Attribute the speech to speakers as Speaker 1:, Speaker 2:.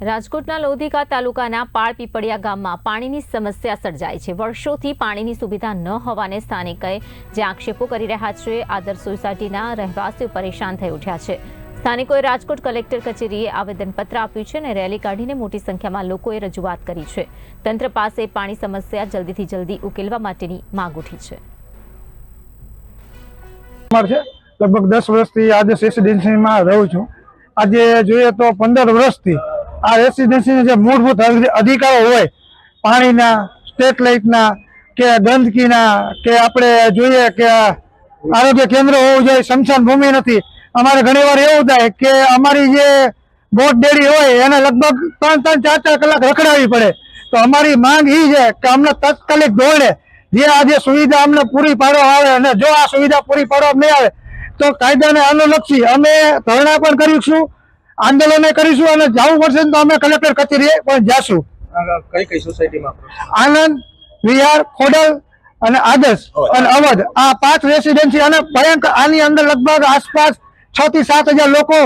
Speaker 1: રાજકોટના લોધિકા તાલુકાના પાળપીપળિયા ગામમાં પાણીની સમસ્યા સર્જાઈ છે। વર્ષોથી પાણીની સુવિધા ન હોવાને સ્થાનિકોએ જે આક્ષેપો કરી રહ્યા છે, આદર્શ સોસાયટીના રહેવાસીઓ પરેશાન થઈ ઉઠ્યા છે। સ્થાનિકોએ રાજકોટ કલેક્ટર કચેરીએ આવેદનપત્ર આપ્યું છે અને રેલી કાઢીને મોટી સંખ્યામાં લોકોએ રજૂઆત કરી છે। તંત્ર પાસે પાણી સમસ્યા જલ્દીથી જલ્દી ઉકેલવા માટેની માંગ ઉઠી છે।
Speaker 2: લગભગ 10 વર્ષથી આદર્શ રેસિડેન્સીમાં રહું છું। આજે જોઈએ તો 15 વર્ષથી આ રેસિડેન્સીના જે મૂળભૂત અધિકારો હોય, પાણીના, સ્ટ્રીટ લાઇટના કે ગંદકીના કે આપણે જોઈએ કે આરોગ્ય કેન્દ્ર હોવું જોઈએ, સ્મશાન ભૂમિ નથી। અમારે ઘણીવાર એવું થાય કે અમારી જે બોટ ડેડી હોય એને લગભગ 3-4 કલાક રખડાવવી પડે। તો અમારી માંગ એ છે કે અમને તાત્કાલિક ધોરણે જે આ જે સુવિધા અમને પૂરી પાડવામાં આવે, અને જો આ સુવિધા પૂરી પાડવામાં નહીં આવે તો કાયદાને અનુલક્ષી અમે ધરણા પણ કરીશું, આંદોલન કરીશું અને જવું પડશે તો અમે કલેક્ટર કચેરીએ પણ જઈશું।
Speaker 3: કઈ સોસાયટીમાં?
Speaker 2: આનંદ, વિહાર, ખોડલ અને આદર્શ અને અવધ, આ 5 રેસિડેન્સી અને ભયંકર આની અંદર લગભગ આસપાસ 6 થી 7 હજાર લોકો